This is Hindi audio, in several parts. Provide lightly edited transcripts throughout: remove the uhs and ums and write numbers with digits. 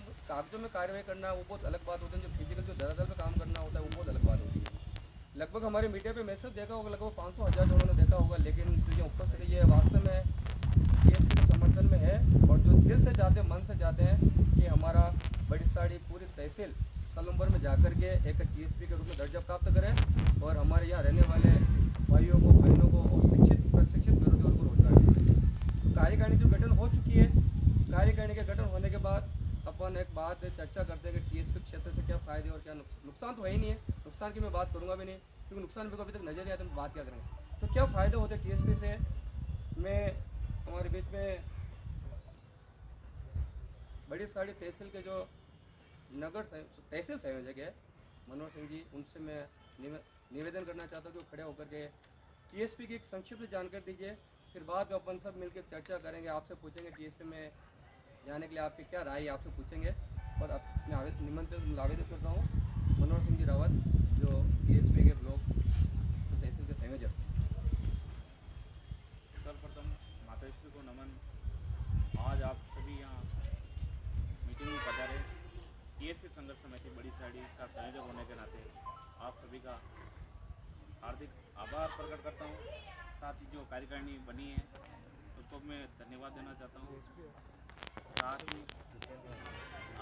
जो कागजों में कार्रवाई करना है वो बहुत अलग बात होती है, जो फिजिकल जो धरातल पे काम करना होता है वो बहुत अलग बात होती है। लगभग हमारे मीडिया पे मैसेज देखा होगा, लगभग 500-1000 लोगों ने देखा होगा, लेकिन जो ये ऊपर से ये वास्तव में टीएसपी के समर्थन में है, और जो दिल से चाहते हैं, मन से चाहते हैं कि हमारा बड़ी साड़ी पूरी तहसील सलूम्बर में जाकर के एक टीएसपी के रूप में दर्जा प्राप्त करें और हमारे यहाँ रहने वाले भाइयों को, बहनों को और शिक्षित प्रशिक्षित बेरोजगारों को रोजगार दें। तो कार्यकारिणी जो गठन हो चुकी है, कार्यकारिणी के गठन होने के बाद अपन एक बात चर्चा करते हैं कि टीएसपी क्षेत्र से क्या फ़ायदे और क्या नुकसान तो है ही नहीं है, नुकसान की मैं बात करूँगा भी नहीं, क्योंकि नुकसान मेरे को अभी तक नजर नहीं आता, हम बात क्या करेंगे। तो क्या फ़ायदे होते हैं टीएसपी से। मैं हमारे बीच में बड़ी साड़ी तहसील के जो नगर तहसील संयोजक है मनोहर सिंह जी, उनसे मैं निवेदन करना चाहता हूँ कि वो खड़े होकर के टीएसपी की एक संक्षिप्त जानकारी दीजिए, फिर बाद में अपन सब मिलकर चर्चा करेंगे, आपसे पूछेंगे टीएसपी में जाने के लिए आपकी क्या राय है, आपसे पूछेंगे। और मैं निमंत्रण आवेदन करता हूँ मनोहर सिंह जी रावत, जो टीएसपी के ब्लॉक तहसील के संयोजक। सर्वप्रथम माताश्री को नमन। आज आप सभी यहाँ मीटिंग में पधारे। टीएसपी संघर्ष समिति बड़ी साड़ी का संयोजक होने के नाते आप सभी का हार्दिक आभार प्रकट करता हूँ। साथ ही जो कार्यकारिणी बनी है उसको मैं धन्यवाद देना चाहता हूँ। साथ ही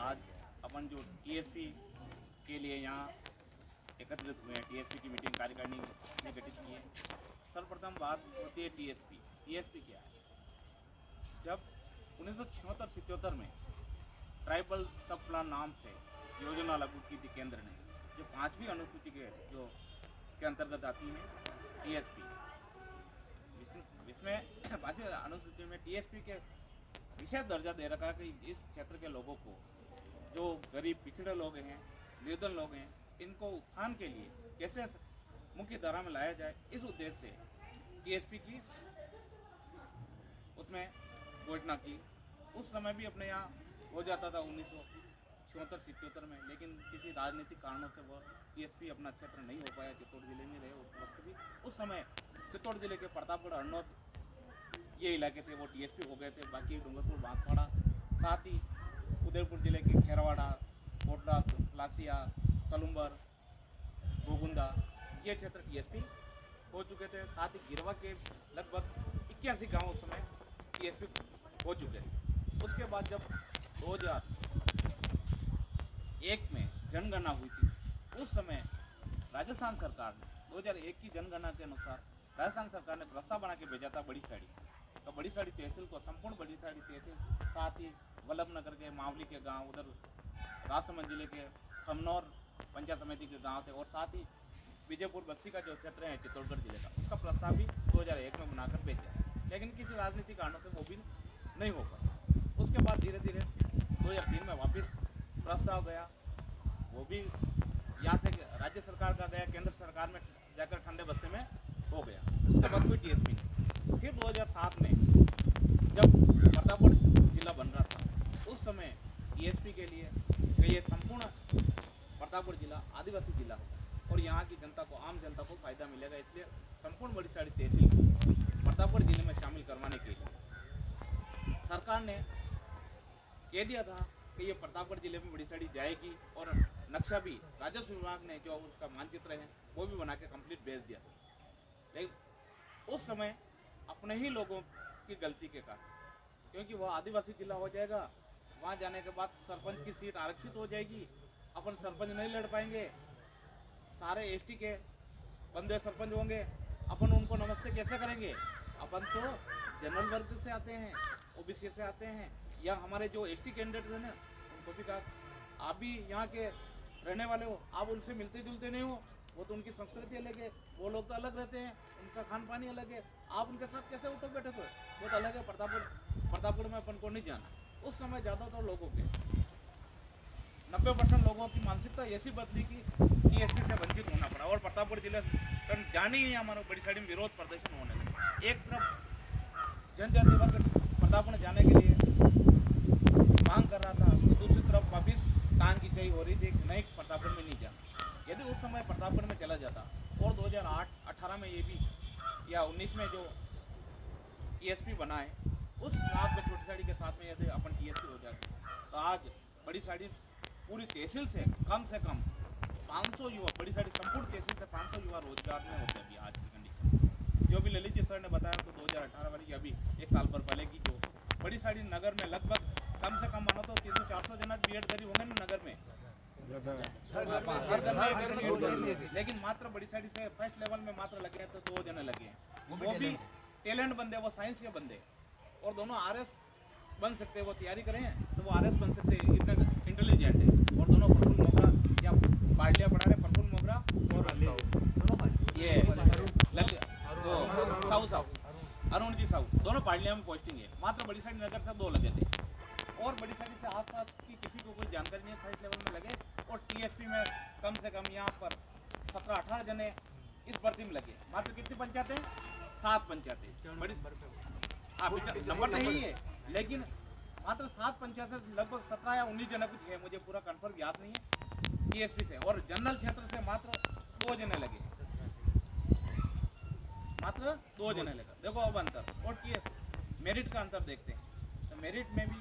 आज अपन जो टीएसपी के लिए यहाँ एकत्रित हुए हैं, टीएसपी की मीटिंग कार्यकारिणी ने गठित की है। सर्वप्रथम बात होती है टीएसपी। टीएसपी क्या है? जब 1976-77 में ट्राइबल सब प्लान नाम से योजना लागू की थी केंद्र ने, जो 5वीं अनुसूची के अंतर्गत आती है टीएसपी। इसमें 5वीं अनुसूची में टीएसपी के विशेष दर्जा दे रखा है कि इस क्षेत्र के लोगों को, जो गरीब पिछड़े लोग हैं, निर्धन लोग हैं, इनको उत्थान के लिए कैसे मुख्य धारा में लाया जाए, इस उद्देश्य से टीएसपी की उसमें घोषणा की। उस समय भी अपने यहाँ हो जाता था 1976-77 में, लेकिन किसी राजनीतिक कारणों से वह टीएसपी अपना क्षेत्र नहीं हो पाया। चित्तौड़ जिले में रहे उस वक्त भी। उस समय चित्तौड़ जिले के प्रतापगढ़, हरनौत ये इलाके थे वो टीएसपी हो गए थे। बाकी डूंगरपुर, बांसवाड़ा, साथ ही उदयपुर जिले के खेरवाड़ा, कोटला, लासिया, सलूम्बर, गोगुंदा, ये क्षेत्र टीएसपी हो चुके थे। साथ ही गिरवा के लगभग 81 गाँव उस समय टीएसपी हो चुके थे। उसके बाद जब 2001 में जनगणना हुई थी, उस समय राजस्थान सरकार ने 2001 की जनगणना के अनुसार राजस्थान सरकार ने प्रस्ताव बना के भेजा था बड़ी साड़ी। तो बड़ी साड़ी तहसील को, संपूर्ण बड़ी साड़ी तहसील, साथ ही वल्लभनगर के मावली के गांव, उधर राजसमंद जिले के खमनौर पंचायत समिति के गांव थे, और साथ ही विजयपुर बस्ती का जो क्षेत्र है चित्तौड़गढ़ जिले का, उसका प्रस्ताव भी 2001 में बनाकर भेजा, लेकिन किसी राजनीतिक कारणों से वो भी नहीं हो पाया। उसके बाद धीरे धीरे 2003 में वापस प्रस्ताव गया, वो भी यहाँ से राज्य सरकार का गया, केंद्र सरकार में जाकर ठंडे बस्ते में हो गया। उसके बाद कोई टीएसपी नहीं। फिर 2007 में जब प्रतापगढ़ जिला बन रहा था, उस समय टीएसपी के लिए कि ये संपूर्ण प्रतापगढ़ जिला आदिवासी जिला होगा और यहाँ की जनता को, आम जनता को फायदा मिलेगा, इसलिए संपूर्ण बड़ी साड़ी तहसील को प्रतापगढ़ जिले में शामिल करवाने के लिए सरकार ने कह दिया था कि ये प्रतापगढ़ जिले में बड़ी साड़ी जाएगी, और नक्शा भी राजस्व विभाग ने जो उसका मानचित्र है वो भी बना के कंप्लीट भेज दिया था। लेकिन उस समय अपने ही लोगों की गलती के कारण, क्योंकि वह आदिवासी जिला हो जाएगा, वहाँ जाने के बाद सरपंच की सीट आरक्षित हो जाएगी, अपन सरपंच नहीं लड़ पाएंगे, सारे एसटी के बंदे सरपंच होंगे, अपन उनको नमस्ते कैसे करेंगे? अपन तो जनरल वर्ग से आते हैं, ओबीसी से आते हैं, या हमारे जो एसटी कैंडिडेट हैं ना, उनको भी कहा आप भी यहाँ के रहने वाले हो, आप उनसे मिलते जुलते नहीं हो, वो तो उनकी संस्कृति अलग है, वो लोग तो अलग रहते हैं, उनका खान पानी अलग है, आप उनके साथ कैसे उठो बैठो? वो तो अलग है। प्रतापगढ़ में अपन को नहीं जाना। उस समय ज़्यादातर लोगों के 90% लोगों की मानसिकता ऐसी बदली कि टीएसपी से वंचित होना पड़ा, और प्रतापगढ़ जिले जाने ही हमारा बड़ी साड़ी में विरोध प्रदर्शन होने लगे। एक तरफ जनजाति वर्ग प्रतापगढ़ जाने के लिए मांग कर रहा था, तो दूसरी तरफ वापिस कान की चई हो रही थी कि नहीं, प्रतापगढ़ में नहीं जाना। यदि उस समय प्रतापगढ़ में चला जाता, और 2008-18 में ये भी, या 19 में जो टीएसपी बना है, उस साथ में छोटी साड़ी के साथ में यदि अपन टीएसपी हो जाते, तो आज बड़ी साड़ी पूरी तहसील से कम 500 युवा, बड़ी साड़ी संपूर्ण तहसील से 500 युवा रोजगार में होते हैं अभी आज की कंडीशन। जो भी ललित जी सर ने बताया तो 2018 वाली अभी एक साल पर पहले की जो बड़ी साड़ी नगर में लगभग कम से कम मानो तो 300-400 जना बीएड करी होंगे ना नगर में, हर घर में, लेकिन मात्र बड़ी साड़ी से फर्स्ट लेवल में मात्र लगे हैं तो 2 जने लगे हैं। वो भी टैलेंट बंदे, वो साइंस के बंदे, और दोनों आरएस बन सकते हैं, वो तैयारी करें तो वो आरएस बन सकते हैं, इतना इंटेलिजेंट है। और दोनों प्रफुल्ल मोगरा या पार्टियाँ पढ़ा रहे, प्रफुल्ल मोगरा और ये साहू अरुण जी साहू, दोनों पार्टियाँ में पोस्टिंग है। मात्र बड़ी साड़ी नगर से 2 लगे थे, और बड़ी साड़ी से आसपास की किसी को कोई जानकारी नहीं है, फर्स्ट लेवल में लगे। और टीएसपी में कम से कम यहाँ पर 17-18 जने इस भर्ती में लगे। मात्र कितनी पंचायतें? 7 पंचायतें। बड़ी नंबर नहीं है, लेकिन मात्र 7 पंचायत से लगभग 17 या 19 जने कुछ है, मुझे पूरा कंफर्म याद नहीं है, टीएसपी से। और जनरल क्षेत्र से मात्र 2 जने लगे, मात्र 2 जने लगे। देखो अब अंतर। और मेरिट का अंतर देखते हैं तो मेरिट में भी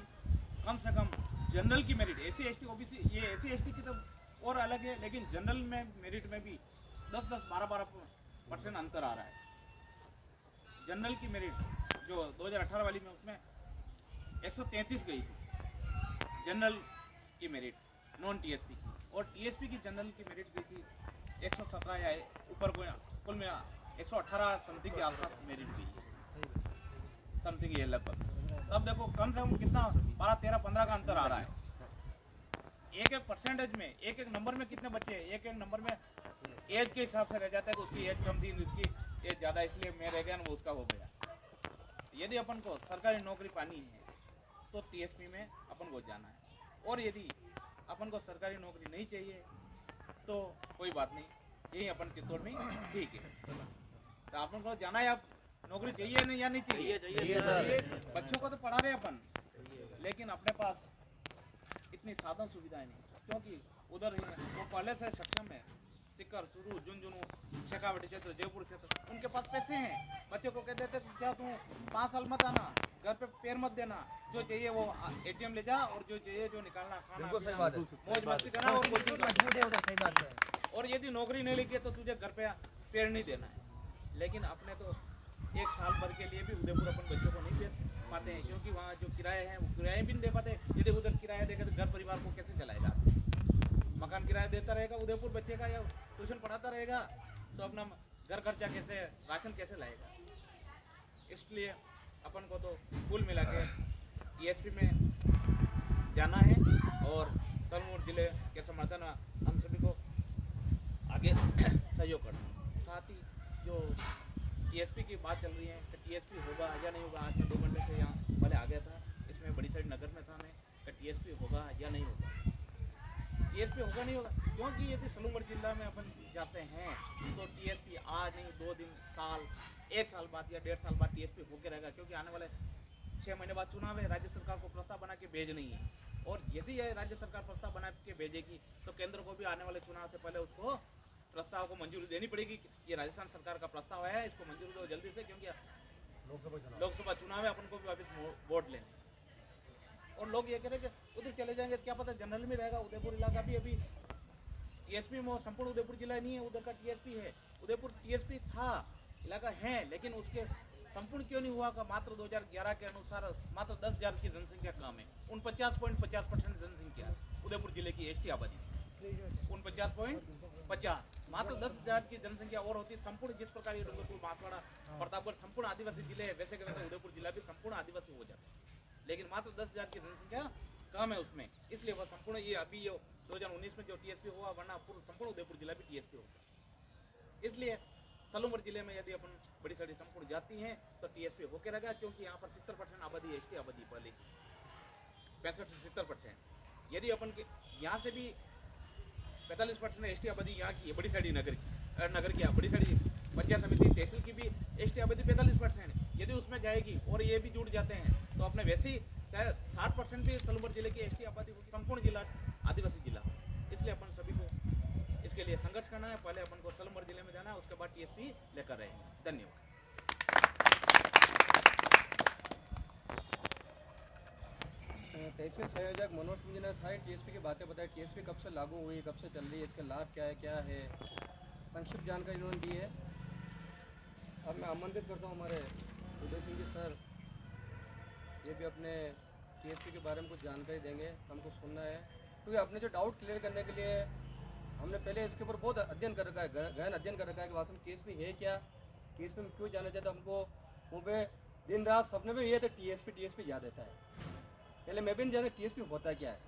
कम से कम जनरल की मेरिट, एसी एसटी ओबीसी, ये एसी एसटी की तो और अलग है, लेकिन जनरल में मेरिट में भी 10-10, 12-12% अंतर आ रहा है। जनरल की मेरिट जो 2018 वाली में उसमें 133 गई थी जनरल की मेरिट नॉन टीएसपी की, और टीएसपी की जनरल की मेरिट गई थी 117 या ऊपर को, कुल में 118 समथिंग के आसपास मेरिट गई है, समथिंग ये लगभग। तब देखो कम से कम कितना 12, 13, 15 का अंतर आ रहा है। एक परसेंटेज में, एक नंबर में कितने बच्चे, एक नंबर में एज के हिसाब से रह जाता है कि उसकी एज कम थी, उसकी एज ज़्यादा, इसलिए मैं रह गया ना, वो उसका हो गया। यदि अपन को सरकारी नौकरी पानी है तो टीएसपी में अपन को जाना है, और यदि अपन को सरकारी नौकरी नहीं चाहिए तो कोई बात नहीं, यही अपन चित्तौड़ में ठीक है। तो अपन को जाना है, आप नौकरी चाहिए नहीं या नहीं चाहिए? बच्चों को तो पढ़ा रहे अपन, लेकिन अपने पास इतनी साधन सुविधाएं नहीं, क्योंकि उधर ही वो पहले से सक्षम है। सिक्कर, चुरू, झुंझुनू, शेखावाटी क्षेत्र, जयपुर क्षेत्र, उनके पास पैसे हैं। बच्चों को कहते थे क्या तू 5 साल मत आना, घर पे पैर मत देना, जो चाहिए वो एटीएम ले जा, और जो चाहिए जो निकालना खाना, मौज मस्ती करना, और सही बात है। और यदि नौकरी नहीं लगी तो तुझे घर पे पैर नहीं देना है। लेकिन अपने तो 1 साल भर के लिए भी उदयपुर अपन बच्चों को नहीं दे पाते हैं, क्योंकि वहाँ जो किराए हैं वो किराए भी नहीं दे पाते। यदि उधर किराया देगा तो घर परिवार को कैसे चलाएगा? मकान किराया देता रहेगा उदयपुर बच्चे का, या ट्यूशन पढ़ाता रहेगा, तो अपना घर खर्चा कैसे, राशन कैसे लाएगा? इसलिए अपन को तो कुल मिला के टीएसपी में जाना है, और सलमूर जिले के समर्थन हम सभी को आगे सहयोग करना। साथ ही जो टीएसपी की बात चल रही है कि टीएसपी होगा या नहीं होगा, आज मैं 2 घंटे से यहाँ पहले आ गया था, इसमें बड़ी साड़ी नगर में था मैं, कि टीएसपी होगा या नहीं होगा। टीएसपी होगा नहीं होगा, क्योंकि यदि सलूमगढ़ जिला में अपन जाते हैं तो टीएसपी आज नहीं, 2 दिन, साल, 1 साल बाद या 1.5 साल बाद टीएसपी होकर रहेगा, क्योंकि आने वाले 6 महीने बाद चुनाव है। राज्य सरकार को प्रस्ताव बना के भेज नहीं है, और यदि यह राज्य सरकार प्रस्ताव बना के भेजेगी तो केंद्र को भी आने वाले चुनाव से पहले उसको प्रस्ताव को मंजूरी देनी पड़ेगी। ये राजस्थान सरकार का प्रस्ताव है, इसको मंजूरी दो जल्दी से, क्योंकि लोकसभा चुनाव है, अपन को भी वापस वोट लेने। और लोग ये कह रहे कि उधर चले जाएंगे, क्या पता जनरल में रहेगा। उदयपुर इलाका भी अभी टीएसपी में संपूर्ण उदयपुर जिला नहीं है, उधर का टीएसपी है। उदयपुर टीएसपी था, इलाका है, लेकिन उसके संपूर्ण क्यों नहीं हुआ? का मात्र 2011 के अनुसार मात्र 10,000 की जनसंख्या कम है। 49.50% जनसंख्या उदयपुर जिले की एसटी आबादी, 49.50, मात्र 10,000 की जनसंख्या और होती संपूर्ण, जिस प्रकार ये डूंगरपुर, बांसवाड़ा, प्रतापगढ़ संपूर्ण आदिवासी जिले है, वैसे कहते उदयपुर जिला भी संपूर्ण आदिवासी हो जाता है, लेकिन मात्र 10,000 की जनसंख्या कम है उसमें, इसलिए वह संपूर्ण ये अभी 2019 में जो टीएसपी हुआ, वरना संपूर्ण उदयपुर जिला भी टीएसपी होगा। इसलिए सलूमगढ़ जिले में यदि अपन बड़ी साड़ी संपूर्ण जाती हैं तो टीएसपी होकर रहेगा, क्योंकि यहाँ पर 70% आबादी एसटी आबादी पहले 65 से 70%। यदि अपन के यहाँ से भी 45% एसटी आबादी यहाँ की है, बड़ी साड़ी नगर की बड़ी साड़ी पंचायत समिति तहसील की भी एसटी आबादी 45%। यदि उसमें जाएगी और ये भी जुड़ जाते हैं तो अपने वैसे ही चाहे 60% भी सलूमगढ़ जिले की एसटी आबादी होगी, संपूर्ण जिला आदिवासी जिला। इसलिए अपन सभी को इसके लिए संघर्ष करना है। पहले अपन को सलूमगढ़ जिले में जाना है, उसके बाद टीएसपी लेकर रहेंगे। धन्यवाद। तहसील संयोजक मनोज सिंह जी ने सारी टीएसपी की बातें बताई। टीएसपी कब से लागू हुई, कब से चल रही है, इसके लाभ क्या है संक्षिप्त जानकारी इन्होंने दी है। अब मैं आमंत्रित करता हूँ हमारे उदय सिंह जी सर, ये भी अपने टीएसपी के बारे में कुछ जानकारी देंगे, हमको सुनना है। क्योंकि अपने जो डाउट क्लियर करने के लिए हमने पहले इसके ऊपर बहुत अध्ययन कर रखा है, गहन अध्ययन कर रखा है कि वास्तव में टीएसपी है क्या, टीएसपी में क्यों जाना चाहता। हमको मुँह पे दिन रात सपने में ये तो टीएसपी याद रहता है। पहले मैं भी नहीं जानता टीएसपी होता क्या है।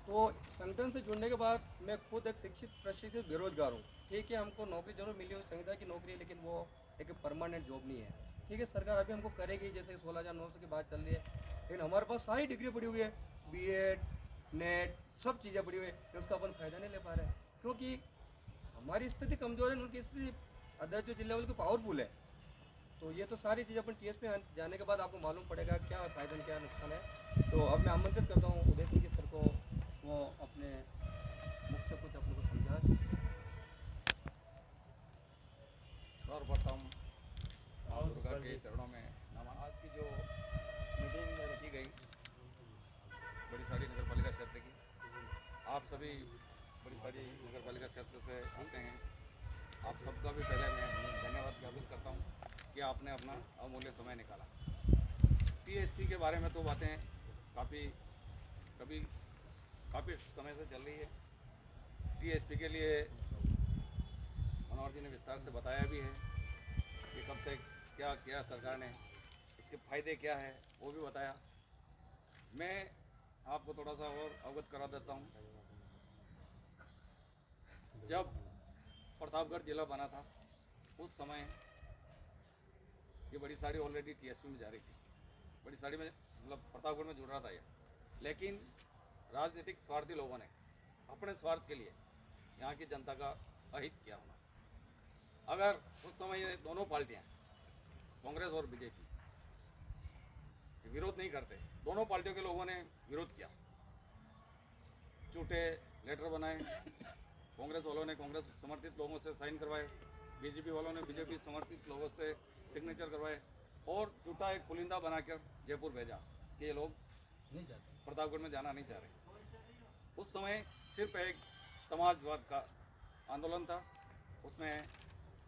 तो संगठन से जुड़ने के बाद मैं खुद एक शिक्षित प्रशिक्षित बेरोजगार हूँ। ठीक है, हमको नौकरी जरूर मिली हुई संविदा की नौकरी है, लेकिन वो एक परमानेंट जॉब नहीं है। ठीक है, सरकार अभी हमको करेगी, जैसे 16,900 की बात चल रही है, लेकिन हमारे पास सारी डिग्री पड़ी हुई है, बीएड, नेट, सब चीज़ें पड़ी हुई है, लेकिन उसका अपन फ़ायदा नहीं ले पा रहे हैं क्योंकि हमारी स्थिति कमज़ोर है, उनकी स्थिति अदर जो जिले लेवल की पावरफुल है। तो ये तो सारी चीज़ अपन टीएस में जाने के बाद आपको मालूम पड़ेगा क्या फ़ायदा क्या नुकसान है। तो अब मैं आमंत्रित करता हूँ उदय सिंह सर को, वो अपने मुख से कुछ अपने को समझाएं। सर्वप्रथम माँ दुर्गा के चरणों में नमन। आज की जो मीटिंग रखी गई बड़ी साड़ी नगर पालिका क्षेत्र की, आप सभी बड़ी साड़ी नगर पालिका क्षेत्र से आते हैं, आप सबका भी पहले मैं धन्यवाद ज्ञापित करता हूँ कि आपने अपना अमूल्य समय निकाला। टीएसपी के बारे में तो बातें काफ़ी समय से चल रही है। टीएसपी के लिए मनोहर जी ने विस्तार से बताया भी है कि कब से क्या किया सरकार ने, इसके फ़ायदे क्या है वो भी बताया। मैं आपको थोड़ा सा और अवगत करा देता हूँ। जब प्रतापगढ़ जिला बना था उस समय ये बड़ी साड़ी ऑलरेडी टीएसपी में जा रही थी, बड़ी साड़ी में मतलब प्रतापगढ़ में जुड़ रहा था ये, लेकिन राजनीतिक स्वार्थी लोगों ने अपने स्वार्थ के लिए यहाँ की जनता का अहित किया होना। अगर उस समय ये दोनों पार्टियाँ कांग्रेस और बीजेपी विरोध नहीं करते, दोनों पार्टियों के लोगों ने विरोध किया, झूठे लेटर बनाए, कांग्रेस वालों ने कांग्रेस समर्थित लोगों से साइन करवाए, बीजेपी वालों ने बीजेपी समर्थित लोगों से सिग्नेचर करवाए और झूठा एक पुलिंदा बनाकर जयपुर भेजा कि ये लोग नहीं चाहते, प्रतापगढ़ में जाना नहीं चाह रहे। उस समय सिर्फ एक समाजवाद का आंदोलन था, उसमें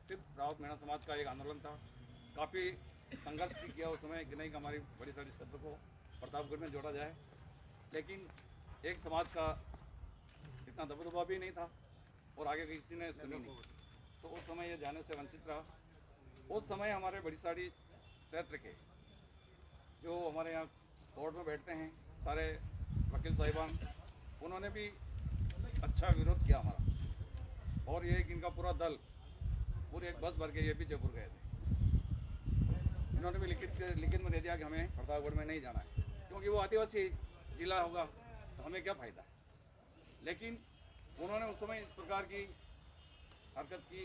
सिर्फ रावत मीणा समाज का एक आंदोलन था। काफ़ी संघर्ष भी किया उस समय कि नहीं कि हमारी बड़ी सारी क्षेत्र को प्रतापगढ़ में जोड़ा जाए, लेकिन एक समाज का इतना दबदबा भी नहीं था और आगे किसी ने सुनी नहीं, तो उस समय ये जाने से वंचित रहा। उस समय हमारे बड़ी साड़ी क्षेत्र के जो हमारे यहाँ कोर्ट में बैठते हैं सारे वकील साहिबान, उन्होंने भी अच्छा विरोध किया हमारा, और ये इनका पूरा दल पूरी एक बस भर के ये भी जयपुर गए थे। इन्होंने भी लिखित में दे दिया कि हमें प्रतापगढ़ में नहीं जाना है क्योंकि वो आदिवासी जिला होगा तो हमें क्या फ़ायदा। लेकिन उन्होंने उस समय इस प्रकार की हरकत की,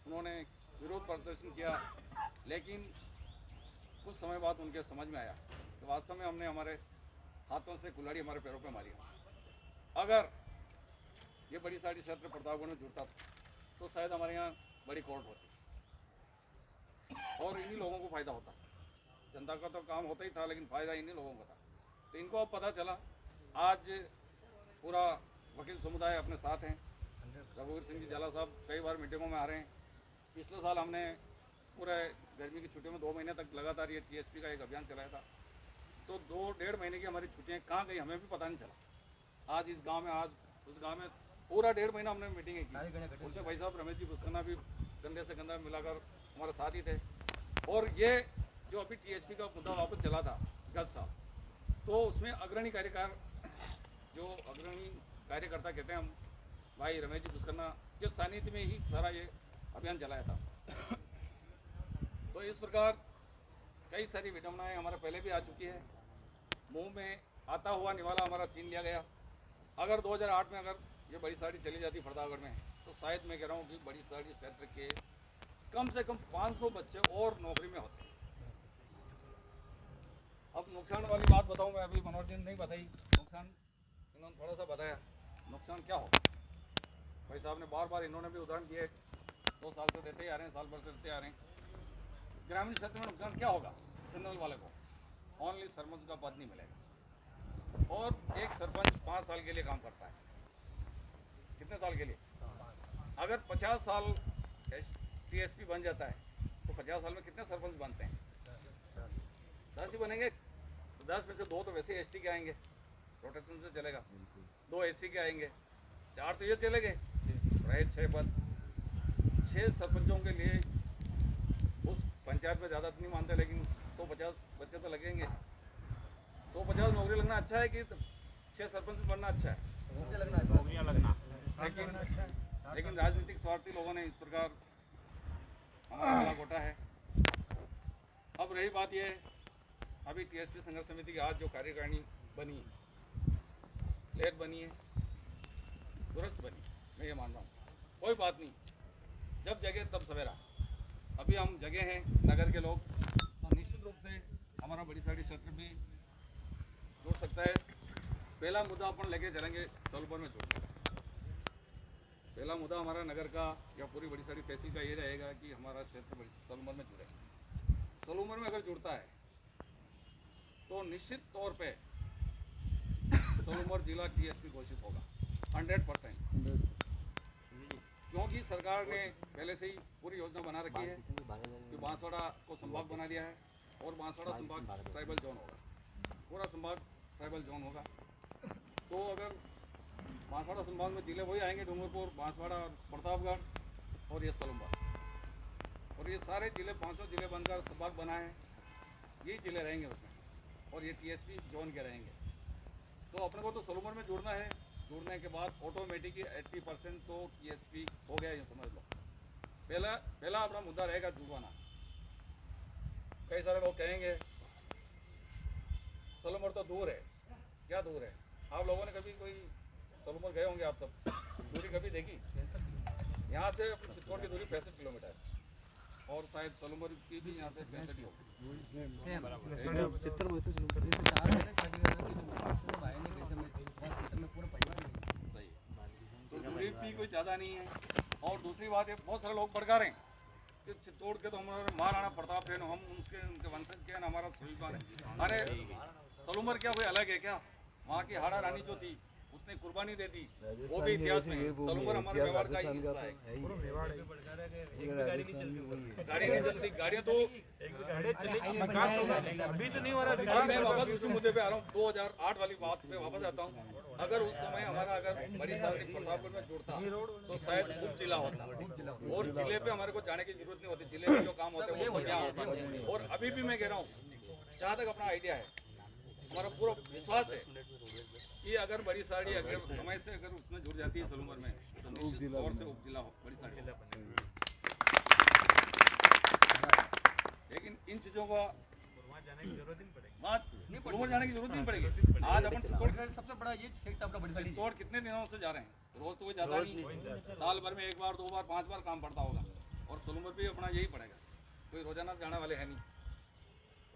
उन्होंने विरोध प्रदर्शन किया, लेकिन कुछ समय बाद उनके समझ में आया कि वास्तव में हमने हमारे हाथों से कुल्हाड़ी हमारे पैरों पे मारी। अगर ये बड़ी साड़ी क्षेत्र प्रतापगढ़ में जुड़ता तो शायद हमारे यहाँ बड़ी कोर्ट होती और इन्हीं लोगों को फ़ायदा होता। जनता का तो काम होता ही था, लेकिन फ़ायदा इन्हीं लोगों को था। तो इनको अब पता चला, आज पूरा वकील समुदाय अपने साथ हैं। रघुवीर सिंह जी जाला साहब कई बार मीटिंगों में आ रहे हैं। पिछले साल हमने पूरे गर्मी की छुट्टियों में 2 महीने तक लगातार ये टीएसपी का एक अभियान चलाया था, तो 2-1.5 महीने की हमारी छुट्टियाँ कहाँ गई हमें भी पता नहीं चला। आज इस गांव में, आज उस गांव में पूरा 1.5 महीना हमने मीटिंगें की। उसमें भाई साहब रमेश जी बुस्कना भी कंधे से कंधा मिलाकर हमारे साथ ही थे। और ये जो अभी टीएसपी का मुद्दा वापस चला था गत साल, तो उसमें अग्रणी कार्यकर्ता कहते हैं हम भाई रमेश जी बुस्कना के सानिध्य में ही सारा ये अभियान चलाया था। तो इस प्रकार कई सारी विडम्बनाएं हमारे पहले भी आ चुकी है। मुंह में आता हुआ निवाला हमारा छीन लिया गया। अगर 2008 में अगर ये बड़ी साड़ी चली जाती प्रतापगढ़ में, तो शायद मैं कह रहा हूँ कि बड़ी साड़ी क्षेत्र के कम से कम 500 बच्चे और नौकरी में होते। अब नुकसान वाली बात बताऊँ मैं, अभी मनोहर जी ने नहीं बताई नुकसान, इन्होंने थोड़ा सा बताया नुकसान क्या होगा। भाई साहब ने बार बार इन्होंने भी उदाहरण दिए, 2 साल से देते ही आ रहे हैं, साल भर से देते आ रहे हैं। ग्रामीण क्षेत्र में नुकसान क्या होगा जनरल वाले को? ओनली सरपंच का पद नहीं मिलेगा। और एक सरपंच 5 साल के लिए काम करता है। कितने साल के लिए? अगर 50 साल टीएसपी बन जाता है तो 50 साल में कितने सरपंच बनते हैं? 10 ही बनेंगे। 10 में से 2 तो वैसे एसटी के आएंगे, रोटेशन से चलेगा, 2 एससी के आएंगे, 4 तो ये चले गए, रहे 6 पद। 6 सरपंचों के लिए उस पंचायत में ज़्यादा तो नहीं मानते, लेकिन 150 बच्चे तो लगेंगे। 150 नौकरी लगना अच्छा है कि 6 सरपंच बनना अच्छा है? मुझे लगना अच्छा लेकिन राजनीतिक स्वार्थी लोगों ने इस प्रकार हमारा गला घोटा है। अब रही बात ये, अभी टीएसपी संघर्ष समिति की आज जो कार्यकारिणी बनी, लेट बनी है, दुरुस्त बनी, मैं ये मान रहा हूँ। कोई बात नहीं, जब जगे तब सवेरा। अभी हम जगे हैं नगर के लोग, तो निश्चित रूप से हमारा बड़ी साड़ी क्षेत्र भी जुड़ सकता है। पहला मुद्दा अपन लेके चलेंगे सोलूमर में जुड़ने का। पहला मुद्दा हमारा नगर का या पूरी बड़ी साड़ी तहसील का ये रहेगा कि हमारा क्षेत्र सोलूमर में जुड़े। सोलूमर में अगर जुड़ता है तो निश्चित तौर पे सोलूमर जिला टीएसपी घोषित होगा 100%। क्योंकि सरकार ने पहले से ही पूरी योजना बना रखी है कि बांसवाड़ा को संभाग बना दिया है और बांसवाड़ा संभाग ट्राइबल जोन होगा, पूरा संभाग ट्राइबल जोन होगा। तो अगर बांसवाड़ा संभाग में जिले वही आएंगे, डूंगरपुर, बांसवाड़ा, प्रतापगढ़ और ये सोलूमर, और ये सारे जिले 5 जिले बनकर संभाग बना है, यही जिले रहेंगे उसमें, और ये टीएसपी जोन के रहेंगे। तो अपने को तो सोलूमर में जुड़ना है। जुड़ने के बाद ऑटोमेटिक 80% तो टीएसपी हो गया, ये समझ लो। पहला अपना मुद्दा रहेगा जुड़वाना। कई सारे लोग कहेंगे सोलूमर तो दूर है। क्या दूर है? आप लोगों ने कभी कोई सोलूमर गए होंगे, आप सब दूरी कभी देखी? यहाँ से चित्तौड़ की दूरी 65 किलोमीटर है और शायद सोलूमर की भी यहाँ से 65 होगी। सही, तो दूरी भी कोई ज़्यादा नहीं है। और दूसरी बात है, बहुत सारे लोग भड़का रहे हैं कि चित्तौड़ के तो हमारे महाराणा प्रताप है, हम उनके वंशज के हैं, हमारा स्वीकार है। अरे सोलूमर क्या कोई अलग है क्या? वहाँ की हाड़ा रानी जो थी उसने कुर्बानी दे दी, वो भी इतिहास में। सोलूमर हमारे मेवाड़ का ही हिस्सा है। गाड़ी नहीं चलती, गाड़ियाँ तो अभी तो नहीं हो रहा। मैं वापस उसी मुद्दे पे आ रहा हूँ, 2008 वाली बात पे वापस आता हूँ। अगर उस समय हमारा अगर बड़ी साड़ी प्रतापगढ़ में जुड़ता तो शायद उप जिला होता, और जिले पे हमारे को जाने की जरूरत नहीं होती। जिले में जो काम होते हैं वो यहाँ होता है। और अभी भी मैं कह रहा हूँ, जहाँ तक अपना आइडिया है, हमारा पूरा विश्वास है कि अगर बड़ी साड़ी अगर समय से अगर उसमें जुड़ जाती है सोलूमर में, तो निश्चित तौर से उप जिला बड़ी साड़ी। लेकिन इन चीज़ों का सोलूमर जाने की जरूरत नहीं पड़ेगी। आज अपन चित्तौड़ सबसे बड़ा ये क्षेत्र अपना बड़ी साड़ी चित्तौड़ कितने दिनों से जा रहे हैं? रोज तो कोई जाता नहीं, साल भर में 1 बार 2 बार 5 बार काम पड़ता होगा। और सोलूमर भी अपना यही पड़ेगा, कोई रोजाना जाने वाले हैं नहीं।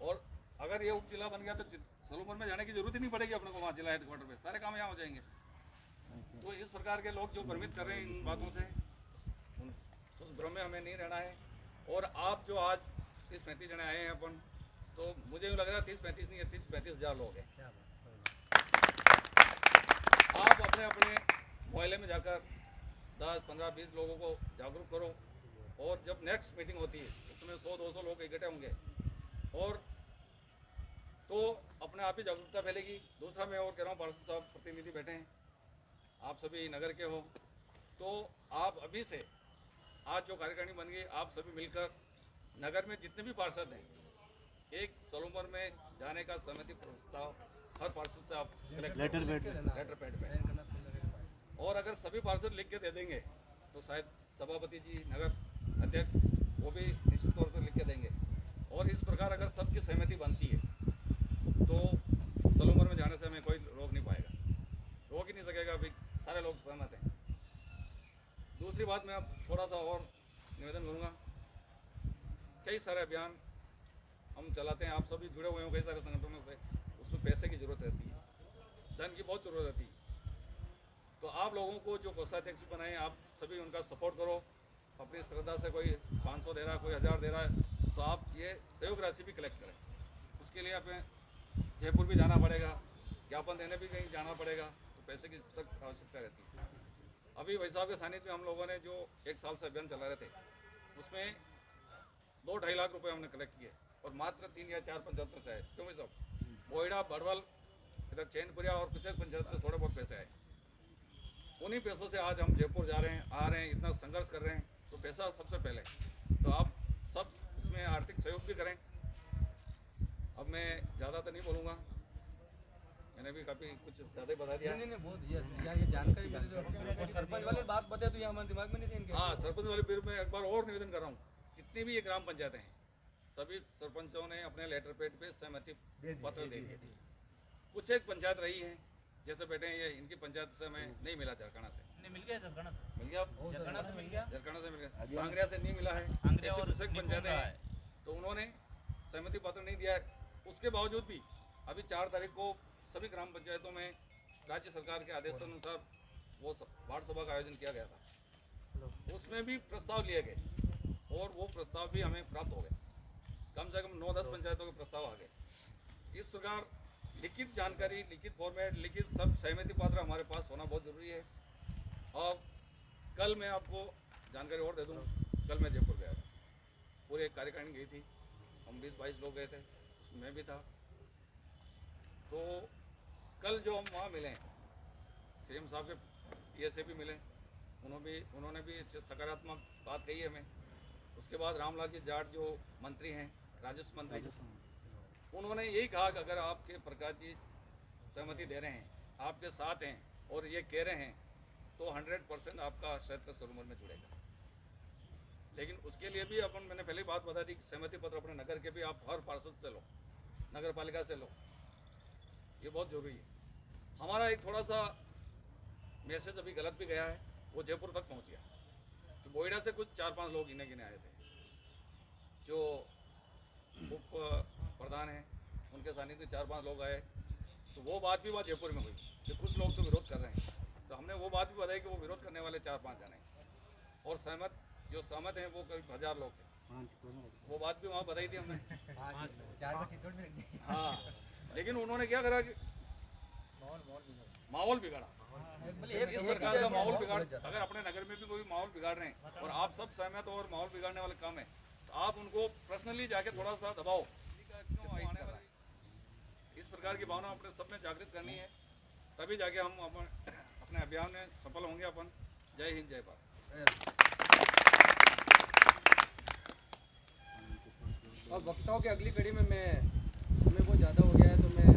और अगर ये उप जिला बन गया तो सोलूमर में जाने की जरूरत ही नहीं पड़ेगी अपने को, वहाँ जिला हेडक्वार्टर पे सारे काम यहाँ हो जाएंगे। तो इस प्रकार के लोग जो भ्रमित कर रहे हैं इन बातों से, उस भ्रम में हमें नहीं रहना है। और आप जो आज 30-35 जने आए हैं अपन, तो मुझे यूँ लग रहा है 30-35 नहीं है, 30-35 हज़ार लोग हैं। आप अपने अपने मोहल्ले में जाकर 10-15-20 लोगों को जागरूक करो, और जब नेक्स्ट मीटिंग होती है उसमें 100-200 लोग इकट्ठे होंगे, और तो अपने आप ही जागरूकता फैलेगी। दूसरा मैं और कह रहा हूँ, पार्षद साहब प्रतिनिधि बैठे हैं, आप सभी नगर के हो, तो आप अभी से आज जो कार्यकारिणी बन गई, आप सभी मिलकर नगर में जितने भी पार्षद हैं, एक सोलूमर में जाने का सहमति प्रस्ताव हर पार्षद से आप लेटर पैड में, और अगर सभी पार्षद लिख के दे देंगे तो शायद सभापति जी, नगर अध्यक्ष, वो भी निश्चित तौर पर लिख के देंगे। और इस प्रकार अगर सबकी सहमति बनती है तो सोलूमर में जाने से हमें कोई रोक नहीं पाएगा, रोक ही नहीं सकेगा। अभी सारे लोग सहमत हैं। दूसरी बात मैं अब थोड़ा सा और निवेदन करूँगा, कई सारे अभियान हम चलाते हैं, आप सभी जुड़े हुए हो कई सारे संगठनों से, उसमें पैसे की ज़रूरत रहती है, धन की बहुत ज़रूरत रहती है। तो आप लोगों को जो कोषाध्यक्ष बनाए, आप सभी उनका सपोर्ट करो। अपनी श्रद्धा से कोई 500 दे रहा है, कोई 1000 दे रहा है, तो आप ये सहयोग राशि भी कलेक्ट करें। उसके लिए हमें जयपुर भी जाना पड़ेगा, ज्ञापन देने भी कहीं जाना पड़ेगा तो पैसे की सख्त आवश्यकता रहती है। अभी भाई साहब के सानिध्य में हम लोगों ने जो 1 साल से अभियान चला रहे थे उसमें 2-2.5 लाख रुपए हमने कलेक्ट किए और मात्र 3 या 4 पंचायतों से आए। क्यों भाई साहब? बोइडा, बड़वल, इधर चैनपुरिया और कुछ एक पंचायत से थोड़े बहुत पैसे आए। उन्हीं पैसों से आज हम जयपुर जा रहे हैं, आ रहे हैं, इतना संघर्ष कर रहे हैं। तो पैसा सबसे पहले, तो आप सब इसमें आर्थिक सहयोग भी करें। अब मैं ज़्यादा तो नहीं बोलूँगा, मैंने भी काफ़ी कुछ ज़्यादा बता दिया। नहीं बहुत ये जानकारी मिली जो सरपंच वाली बात बताए तो ये हमारे दिमाग में नहीं थी इनके। हाँ, सरपंच वाले बिल में एक बार और निवेदन कर रहा हूँ, जितनी भी ये ग्राम पंचायतें हैं सभी सरपंचों ने अपने लेटर पैड पे सहमति पत्र दे दिए थे। कुछ एक पंचायत रही है जैसे बैठे हैं ये, इनकी पंचायत से हमें नहीं मिला, झरकणा से नहीं मिल गया, झरकणा से मिल गया, झरकणा से मिल गया, झरकणा से मिल गया, सांगरिया से नहीं मिला है। सांगरिया ऐसे और कुछ एक पंचायतें हैं तो उन्होंने सहमति पत्र नहीं दिया है। उसके बावजूद भी अभी 4 तारीख को सभी ग्राम पंचायतों में राज्य सरकार के आदेशानुसार वो वार्ड सभा का आयोजन किया गया था। उसमें भी प्रस्ताव लिए गए और वो प्रस्ताव भी हमें प्राप्त हो गए। कम से कम 9-10 पंचायतों के प्रस्ताव आ गए। इस प्रकार लिखित जानकारी, लिखित फॉर्मेट, लिखित सब सहमति पत्र हमारे पास होना बहुत ज़रूरी है। और कल मैं आपको जानकारी और दे दूँ, कल मैं जयपुर गया था, पूरी एक कार्यकारिणी गई थी, हम 20-22 लोग गए थे, उसमें मैं भी था। तो कल जो हम वहाँ मिले, सीएम साहब के पीएसए भी मिले, उन्होंने भी सकारात्मक बात कही है हमें। उसके बाद रामलाल जी जाट जो मंत्री हैं, राजस्व मंत्री, उन्होंने यही कहा कि अगर आपके प्रकाश जी सहमति दे रहे हैं, आपके साथ हैं और ये कह रहे हैं तो 100% आपका क्षेत्र सरोवर में जुड़ेगा। लेकिन उसके लिए भी मैंने पहले बात बता दी कि सहमति पत्र अपने नगर के भी आप हर पार्षद से लो, नगर पालिका से लो, ये बहुत ज़रूरी है। हमारा एक थोड़ा सा मैसेज अभी गलत भी गया है, वो जयपुर तक पहुंच गया। तो बोइडा से कुछ 4-5 लोग गिने आए थे जो उप प्रधान हैं, उनके सानिध्य में 4-5 लोग आए। तो वो बात भी वहाँ जयपुर में हुई कि कुछ लोग तो विरोध कर रहे हैं। तो हमने वो बात भी बताई कि वो विरोध करने वाले 4-5 जने और सहमत हैं वो करीब 1000 लोग थे। वो बात भी वहाँ बताई थी हमने। 4 को चित्तौड़ में रख दिया। हाँ, लेकिन उन्होंने क्या करा कि माहौल बिगाड़ा। इस प्रकार का माहौल बिगाड़, अगर अपने नगर में भी कोई माहौल बिगाड़ रहे हैं और आप सब सहमत हो और माहौल बिगाड़ने वाले काम है, तो आप उनको पर्सनली जाके थोड़ा सा दबाओ। इस प्रकार की भावना अपने सब में जागृत करनी है, तभी जाके हम अपने अभियान में सफल होंगे अपन। जय हिंद, जय भारत। और वक्ताओं की अगली कड़ी में मैं, समय बहुत ज़्यादा हो गया है तो मैं